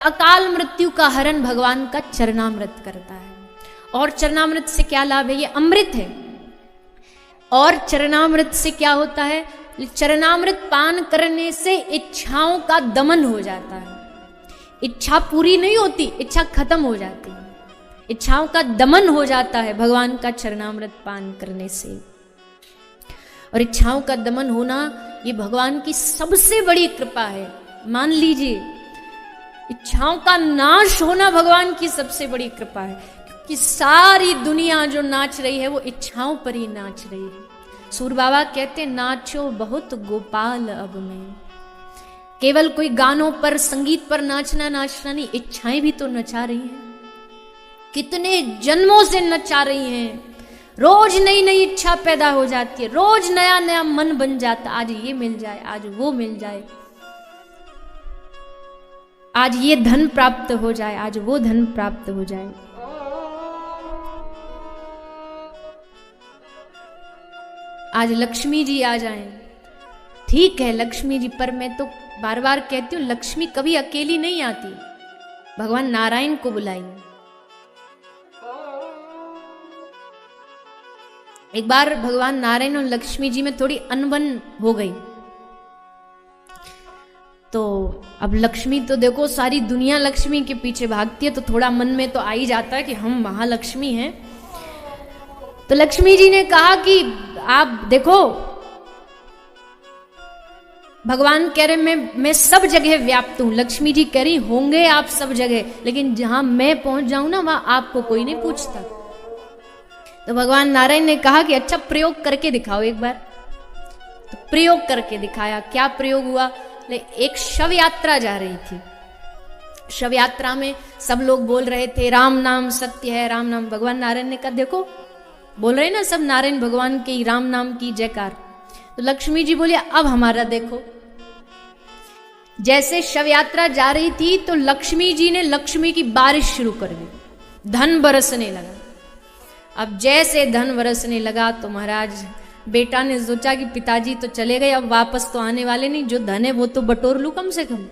अकाल मृत्यु का हरण भगवान का चरणामृत करता है। और चरणामृत से क्या लाभ है? ये अमृत है। और चरणामृत से क्या होता है? चरणामृत पान करने से इच्छाओं का दमन हो जाता है। इच्छा पूरी नहीं होती, इच्छा खत्म हो जाती है, इच्छाओं का दमन हो जाता है भगवान का चरणामृत पान करने से। और इच्छाओं का दमन होना ये भगवान की सबसे बड़ी कृपा है। मान लीजिए, इच्छाओं का नाश होना भगवान की सबसे बड़ी कृपा है, क्योंकि सारी दुनिया जो नाच रही है वो इच्छाओं पर ही नाच रही है। सूर बाबा कहते नाचो बहुत गोपाल अब में। केवल कोई गानों पर, संगीत पर नाचना नहीं, इच्छाएं भी तो नचा रही हैं, कितने जन्मों से नचा रही हैं। रोज नई नई इच्छा पैदा हो जाती है, रोज नया नया मन बन जाता, आज ये मिल जाए, आज वो मिल जाए, आज ये धन प्राप्त हो जाए, आज वो धन प्राप्त हो जाए। आज लक्ष्मी जी आ जाएं, ठीक है लक्ष्मी जी, पर मैं तो बार बार कहती हूँ लक्ष्मी कभी अकेली नहीं आती, भगवान नारायण को बुलाइए। एक बार भगवान नारायण और लक्ष्मी जी में थोड़ी अनबन हो गई, तो अब लक्ष्मी तो देखो सारी दुनिया लक्ष्मी के पीछे भागती है, तो थोड़ा मन में तो आ ही जाता है कि हम महालक्ष्मी हैं। तो लक्ष्मी जी ने कहा कि आप देखो, भगवान कह रहे मैं सब जगह व्याप्त हूं, लक्ष्मी जी कह रही होंगे आप सब जगह, लेकिन जहां मैं पहुंच जाऊं ना वहां आपको कोई नहीं पूछता। तो भगवान नारायण ने कहा कि अच्छा प्रयोग करके दिखाओ एक बार। तो प्रयोग करके दिखाया। क्या प्रयोग हुआ? एक शव यात्रा जा रही थी, शव यात्रा में सब लोग बोल रहे थे राम नाम सत्य है, राम नाम। भगवान नारायण ने कहा देखो, बोल रहे ना सब नारायण भगवान के राम नाम की जयकार। तो लक्ष्मी जी बोली अब हमारा देखो। जैसे शव यात्रा जा रही थी तो लक्ष्मी जी ने लक्ष्मी की बारिश शुरू कर दी, धन बरसने लगा। अब जैसे धन बरसने लगा तो महाराज बेटा ने सोचा कि पिताजी तो चले गए, अब वापस तो आने वाले नहीं, जो धन है वो तो बटोर लूं कम से कम।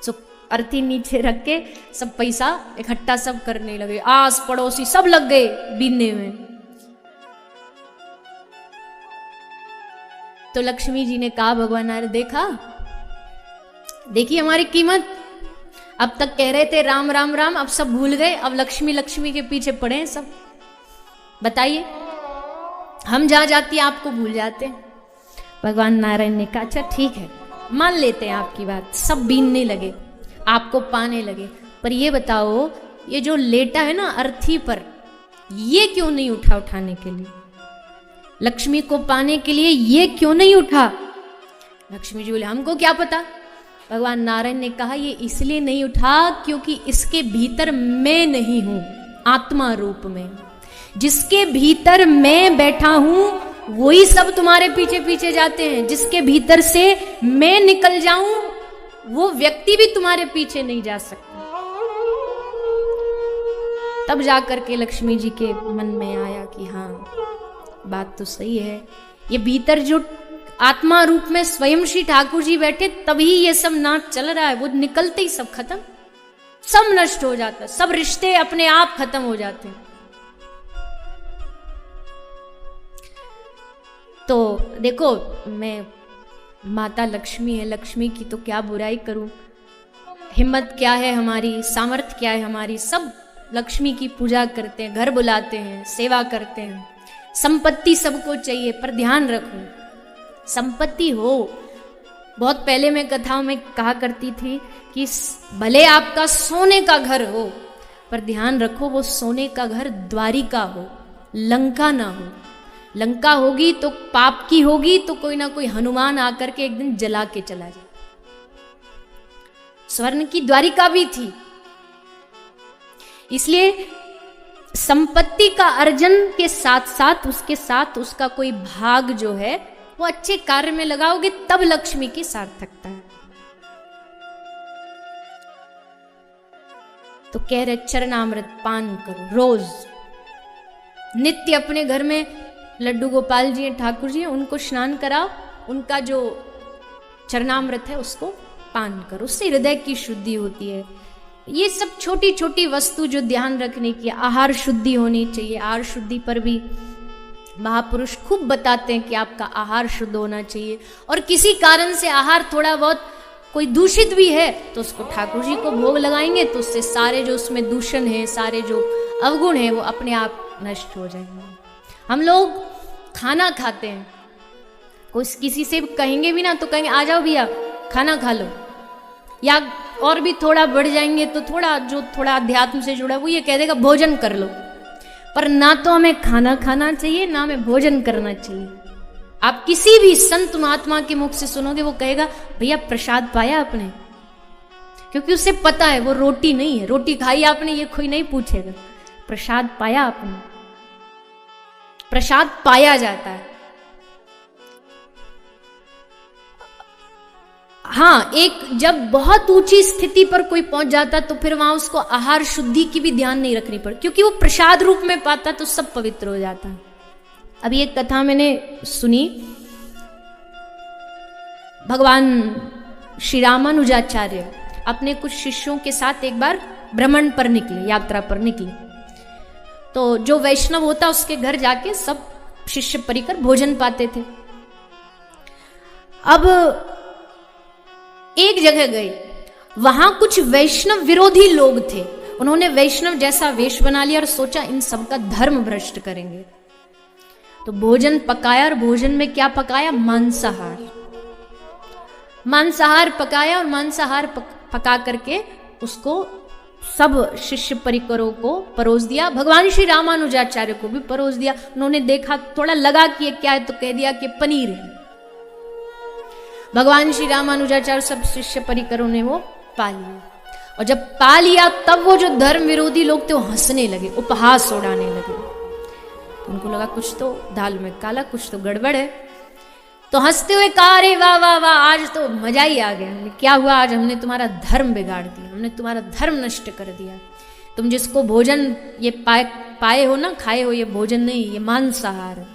सो अर्थी नीचे रख के सब पैसा इकट्ठा सब करने लगे, आस पड़ोसी सब लग गए बीनने में। तो लक्ष्मी जी ने कहा भगवान नारायण देखा, देखिए हमारी कीमत, अब तक कह रहे थे राम राम राम, अब सब भूल गए, अब लक्ष्मी लक्ष्मी के पीछे पड़े हैं सब। बताइए हम जहां जाती आपको भूल जाते। भगवान नारायण ने कहा अच्छा ठीक है, मान लेते हैं आपकी बात। सब बीनने लगे, आपको पाने लगे, पर ये बताओ ये जो लेटा है ना अर्थी पर, ये क्यों नहीं उठा उठाने के लिए? लक्ष्मी को पाने के लिए ये क्यों नहीं उठा? लक्ष्मी जी बोले हमको क्या पता। भगवान नारायण ने कहा ये इसलिए नहीं उठा क्योंकि इसके भीतर मैं नहीं हूं, आत्मा रूप में। जिसके भीतर मैं बैठा हूं वही सब तुम्हारे पीछे पीछे जाते हैं। जिसके भीतर से मैं निकल जाऊं वो व्यक्ति भी तुम्हारे पीछे नहीं जा सकता। तब जाकर के लक्ष्मी जी के मन में आया कि हाँ बात तो सही है, ये भीतर जो आत्मा रूप में स्वयं श्री ठाकुर जी बैठे तभी ये सब नाच चल रहा है, वो निकलते ही सब खत्म, सब नष्ट हो जाता है, सब रिश्ते अपने आप खत्म हो जाते हैं। तो देखो मैं, माता लक्ष्मी है, लक्ष्मी की तो क्या बुराई करूं, हिम्मत क्या है हमारी, सामर्थ्य क्या है हमारी, सब लक्ष्मी की पूजा करते हैं, घर बुलाते हैं, सेवा करते हैं। संपत्ति सबको चाहिए, पर ध्यान रखो संपत्ति हो। बहुत पहले मैं कथाओं में कहा करती थी कि भले आपका सोने का घर हो, पर ध्यान रखो वो सोने का घर द्वारिका हो, लंका ना हो। लंका होगी तो पाप की होगी, तो कोई ना कोई हनुमान आकर के एक दिन जला के चला जाए। स्वर्ण की द्वारिका भी थी। इसलिए संपत्ति का अर्जन के साथ साथ उसके साथ उसका कोई भाग जो है वो अच्छे कार्य में लगाओगे तब लक्ष्मी की सार्थकता है। तो कह रहे चरणामृत पान करो रोज, नित्य अपने घर में लड्डू गोपाल जी ठाकुर जी हैं, उनको स्नान कराओ, उनका जो चरणामृत है उसको पान करो, उससे हृदय की शुद्धि होती है। ये सब छोटी छोटी वस्तु जो ध्यान रखने की, आहार शुद्धि होनी चाहिए। आहार शुद्धि पर भी महापुरुष खूब बताते हैं कि आपका आहार शुद्ध होना चाहिए, और किसी कारण से आहार थोड़ा बहुत कोई दूषित भी है तो उसको ठाकुर जी को भोग लगाएंगे, तो उससे सारे जो उसमें दूषण है, सारे जो अवगुण है वो अपने आप नष्ट हो जाएंगे। हम लोग खाना खाते हैं, कोई किसी से कहेंगे भी ना तो कहेंगे आ जाओ भैया खाना खा लो, या और भी थोड़ा बढ़ जाएंगे तो थोड़ा अध्यात्म से जुड़ा वो ये कह देगा भोजन कर लो। पर ना तो हमें खाना खाना चाहिए, ना हमें भोजन करना चाहिए। आप किसी भी संत महात्मा के मुख से सुनोगे वो कहेगा भैया प्रसाद पाया आपने, क्योंकि उसे पता है वो रोटी नहीं है, रोटी खाई आपने ये कोई नहीं पूछेगा, प्रसाद पाया आपने। प्रसाद पाया जाता है। हाँ, एक जब बहुत ऊंची स्थिति पर कोई पहुंच जाता तो फिर वहां उसको आहार शुद्धि की भी ध्यान नहीं रखनी पड़ती, क्योंकि वो प्रसाद रूप में पाता तो सब पवित्र हो जाता है। अभी एक कथा मैंने सुनी, भगवान श्री रामानुजाचार्य अपने कुछ शिष्यों के साथ एक बार भ्रमण पर निकले, यात्रा पर निकले। तो जो वैष्णव होता उसके घर जाके सब शिष्य परिकर भोजन पाते थे। अब एक जगह गए, वहां कुछ वैष्णव विरोधी लोग थे। उन्होंने वैष्णव जैसा वेश बना लिया और सोचा इन सबका धर्म भ्रष्ट करेंगे। तो भोजन पकाया, और भोजन में क्या पकाया? मांसाहार। मांसाहार पकाया और मांसाहार पका करके उसको सब शिष्य परिकरों को परोस दिया। भगवान श्री रामानुजाचार्य को भी परोस दिया। उन्होंने देखा, थोड़ा लगा कि ये क्या है, तो कह दिया कि पनीर है। भगवान श्री रामानुजाचार्य सब शिष्य परिकरों ने वो पा लिया, और जब पा लिया तब वो जो धर्म विरोधी लोग थे वो हंसने लगे, उपहास उड़ाने लगे। तो उनको लगा कुछ तो दाल में काला, कुछ तो गड़बड़ है। तो हंसते हुए कहा अरे वाह वाह वाह, आज तो मजा ही आ गया। क्या हुआ? आज हमने तुम्हारा धर्म बिगाड़ दिया, हमने तुम्हारा धर्म नष्ट कर दिया। तुम जिसको भोजन ये पाए हो ना, खाए हो, ये भोजन नहीं, ये मांसाहार।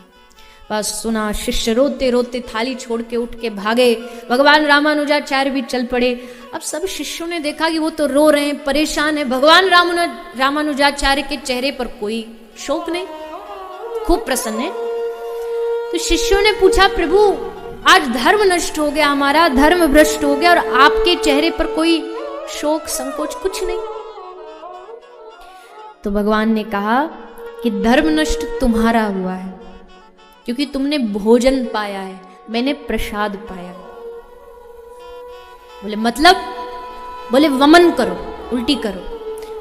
बस सुना, शिष्य रोते रोते थाली छोड़ के उठ के भागे। भगवान रामानुजाचार्य भी चल पड़े। अब सब शिष्यों ने देखा कि वो तो रो रहे हैं, परेशान है। भगवान रामानुजाचार्य के चेहरे पर कोई शोक नहीं, खूब प्रसन्न है। तो शिष्यों ने पूछा प्रभु आज धर्म नष्ट हो गया, हमारा धर्म भ्रष्ट हो गया, और आपके चेहरे पर कोई शोक संकोच कुछ नहीं। तो भगवान ने कहा कि धर्म नष्ट तुम्हारा हुआ है, क्योंकि तुमने भोजन पाया है, मैंने प्रसाद पाया। बोले मतलब? बोले वमन करो, उल्टी करो।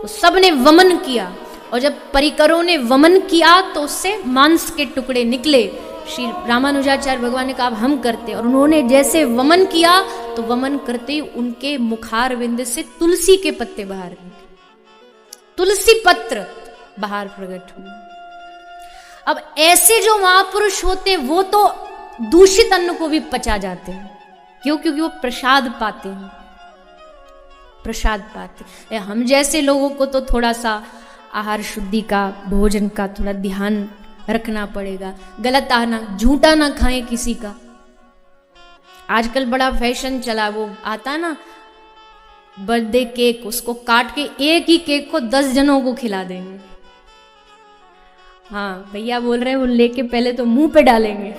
तो सबने वमन किया, और जब परिकरों ने वमन किया तो उससे मांस के टुकड़े निकले। श्री रामानुजाचार्य भगवान ने कहा अब हम करते, और उन्होंने जैसे वमन किया तो वमन करते ही उनके मुखार बिंद से तुलसी के पत्ते बाहर निकले, तुलसी पत्र बाहर प्रकट हुए। अब ऐसे जो महापुरुष होते हैं वो तो दूषित अन्न को भी पचा जाते हैं। क्यों? क्योंकि वो प्रसाद पाते हैं, प्रसाद पाते हैं। हम जैसे लोगों को तो थोड़ा सा आहार शुद्धि का, भोजन का थोड़ा ध्यान रखना पड़ेगा। गलत आना, झूठा ना खाएं किसी का। आजकल बड़ा फैशन चला, वो आता ना बर्थडे केक, उसको काट के एक ही केक को 10 जनों को खिला देंगे। हाँ भैया बोल रहे हैं, वो लेके पहले तो मुंह पे डालेंगे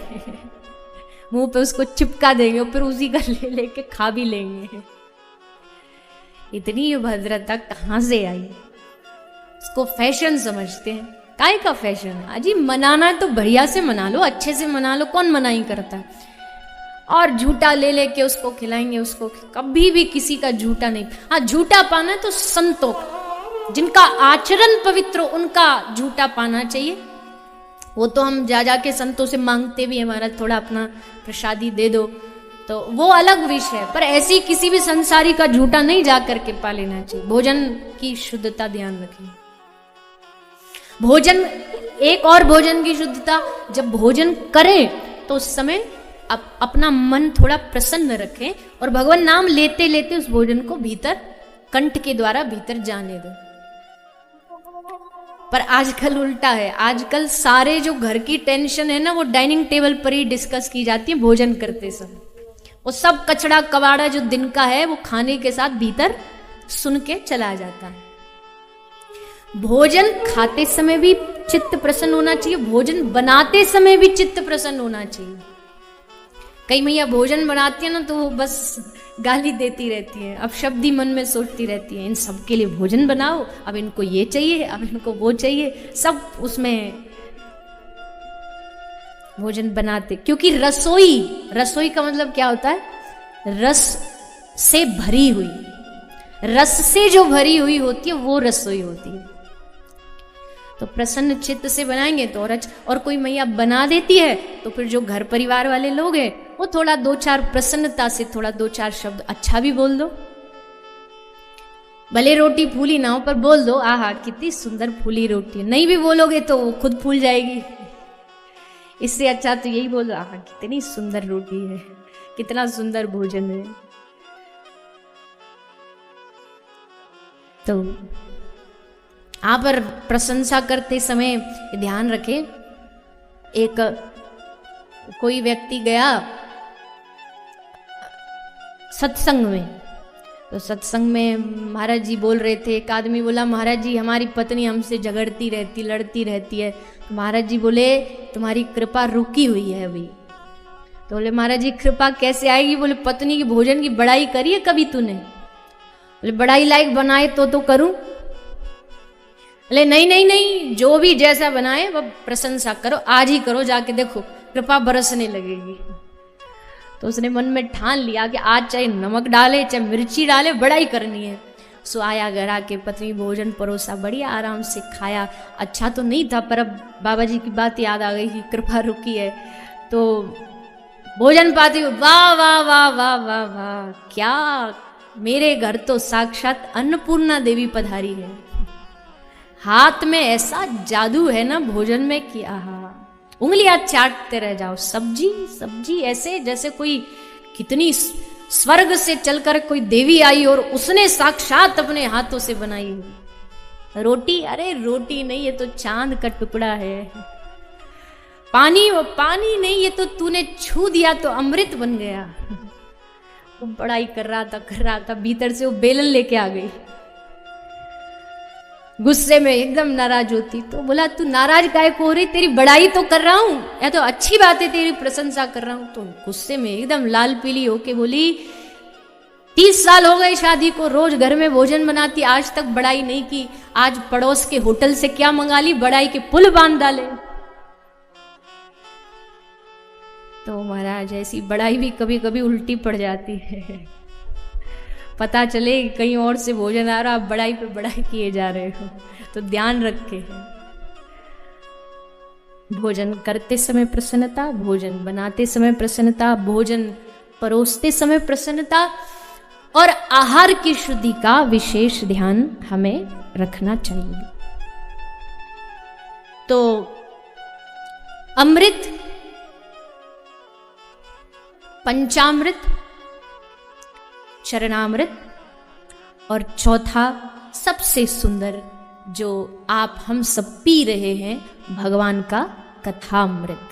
मुंह पे उसको चिपका देंगे, और फिर उसी का लेके खा भी लेंगे। इतनी भद्रता कहाँ से आई? इसको फैशन समझते हैं। काय का फैशन? अजी मनाना है तो बढ़िया से मना लो, अच्छे से मना लो, कौन मनाही करता है? और झूठा ले लेके उसको खिलाएंगे, उसको कभी भी किसी का झूठा नहीं। हाँ झूठा पाना है तो संतों, जिनका आचरण पवित्र उनका झूठा पाना चाहिए। वो तो हम जा जाके संतों से मांगते भी, हमारा थोड़ा अपना प्रसादी दे दो, तो वो अलग विषय है। पर ऐसी किसी भी संसारी का झूठा नहीं जा करके पा लेना चाहिए। भोजन की शुद्धता ध्यान रखें। भोजन, एक और भोजन की शुद्धता, जब भोजन करें तो उस समय अपना मन थोड़ा प्रसन्न रखें, और भगवान नाम लेते लेते उस भोजन को भीतर कंठ के द्वारा भीतर जाने दो। पर आजकल उल्टा है। आजकल सारे जो घर की टेंशन है ना, वो डाइनिंग टेबल पर ही डिस्कस की जाती है भोजन करते समय। वो सब कचड़ा कबाड़ा जो दिन का है वो खाने के साथ भीतर सुन के चला जाता है। भोजन खाते समय भी चित्त प्रसन्न होना चाहिए, भोजन बनाते समय भी चित्त प्रसन्न होना चाहिए। कई मैया भोजन बनाती है ना तो वो बस गाली देती रहती है, अब शब्द ही मन में सोचती रहती है, इन सब के लिए भोजन बनाओ, अब इनको ये चाहिए, अब इनको वो चाहिए, सब उसमें भोजन बनाते। क्योंकि रसोई का मतलब क्या होता है? रस से भरी हुई, रस से जो भरी हुई होती है वो रसोई होती है। तो प्रसन्न चित्त से बनाएंगे तो और कोई मैया बना देती है तो फिर जो घर परिवार वाले लोग हैं वो थोड़ा दो चार प्रसन्नता से थोड़ा दो चार शब्द अच्छा भी बोल दो, भले रोटी फूली ना हो पर बोल दो, आहा कितनी सुंदर फूली रोटी है। नहीं भी बोलोगे तो वो खुद फूल जाएगी, इससे अच्छा तो यही बोल दो, आहा कितनी सुंदर रोटी है, कितना सुंदर भोजन है। तो आप पर प्रशंसा करते समय ध्यान रखें, एक कोई व्यक्ति गया सत्संग में, तो सत्संग में महाराज जी बोल रहे थे, एक आदमी बोला महाराज जी हमारी पत्नी हमसे झगड़ती रहती लड़ती रहती है। तो महाराज जी बोले तुम्हारी कृपा रुकी हुई है अभी। तो बोले महाराज जी कृपा कैसे आएगी? बोले पत्नी की भोजन की बड़ाई करी है कभी तूने? बोले बड़ाई लायक बनाए तो करूं। बोले नहीं नहीं नहीं, जो भी जैसा बनाए वह प्रशंसा करो, आज ही करो, जाके देखो कृपा बरसने लगेगी। तो उसने मन में ठान लिया कि आज चाहे नमक डाले चाहे मिर्ची डाले बड़ाई करनी है। सो आया घर आके पत्नी भोजन परोसा, बढ़िया आराम से खाया। अच्छा तो नहीं था पर अब बाबा जी की बात याद आ गई कि कृपा रुकी है। तो भोजन पाती वाह वाह वाह वाह वाह वाह, क्या मेरे घर तो साक्षात अन्नपूर्णा देवी पधारी है। हाथ में ऐसा जादू है ना भोजन में कि आहा उंगलियां चाटते रह जाओ। सब्जी सब्जी ऐसे जैसे कोई कितनी स्वर्ग से चलकर कोई देवी आई और उसने साक्षात अपने हाथों से बनाई हुई। रोटी, अरे रोटी नहीं, ये तो चांद का टुकड़ा है। पानी, वो पानी नहीं, ये तो तूने छू दिया तो अमृत बन गया। वो बड़ाई कर रहा था, भीतर से वो बेलन लेके आ गई, गुस्से में एकदम नाराज होती। तो बोला तू नाराज काहे को हो रही? तेरी बड़ाई तो कर रहा हूं, या तो अच्छी बात है तेरी प्रशंसा कर रहा हूं। तो गुस्से में एकदम लाल पीली होके बोली 30 साल हो गए शादी को, रोज घर में भोजन बनाती, आज तक बड़ाई नहीं की। आज पड़ोस के होटल से क्या मंगा ली, बड़ाई के पुल बांध डाले। तो महाराज ऐसी बड़ाई भी कभी कभी उल्टी पड़ जाती है। पता चले कहीं और से भोजन आ रहा, आप बड़ाई पे बड़ाई किए जा रहे हो, तो ध्यान रखे। भोजन करते समय प्रसन्नता, भोजन बनाते समय प्रसन्नता, भोजन परोसते समय प्रसन्नता और आहार की शुद्धि का विशेष ध्यान हमें रखना चाहिए। तो अमृत, पंचामृत, चरणामृत और चौथा सबसे सुंदर जो आप हम सब पी रहे हैं, भगवान का कथामृत।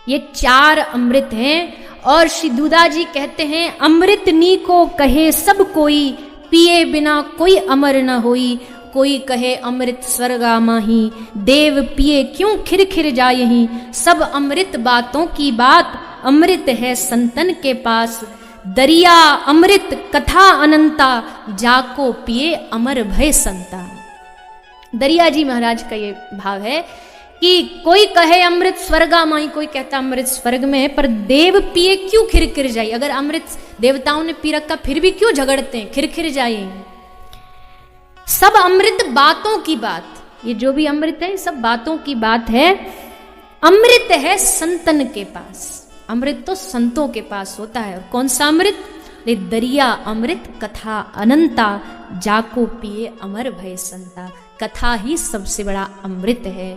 ये 4 अमृत हैं और श्री दूधा जी कहते हैं अमृत नी को कहे सब कोई, पिए बिना कोई अमर न होई। कोई कहे अमृत स्वर्गा माही, देव पिए क्यों खिर खिर जायही। सब अमृत बातों की बात, अमृत है संतन के पास। दरिया अमृत कथा अनंता, जाको पिए अमर भय संता। दरिया जी महाराज का ये भाव है कि कोई कहे अमृत स्वर्गा माही, कोई कहता अमृत स्वर्ग में है, पर देव पिए क्यों खिर खिर जाए। अगर अमृत देवताओं ने पी रखा फिर भी क्यों झगड़ते हैं, खिर खिर जाए। सब अमृत बातों की बात, ये जो भी अमृत है सब बातों की बात है। अमृत है संतन के पास, अमृत तो संतों के पास होता है। और कौन सा अमृत? दरिया अमृत कथा अनंता, जाको पिए अमर भय संता। कथा ही सबसे बड़ा अमृत है।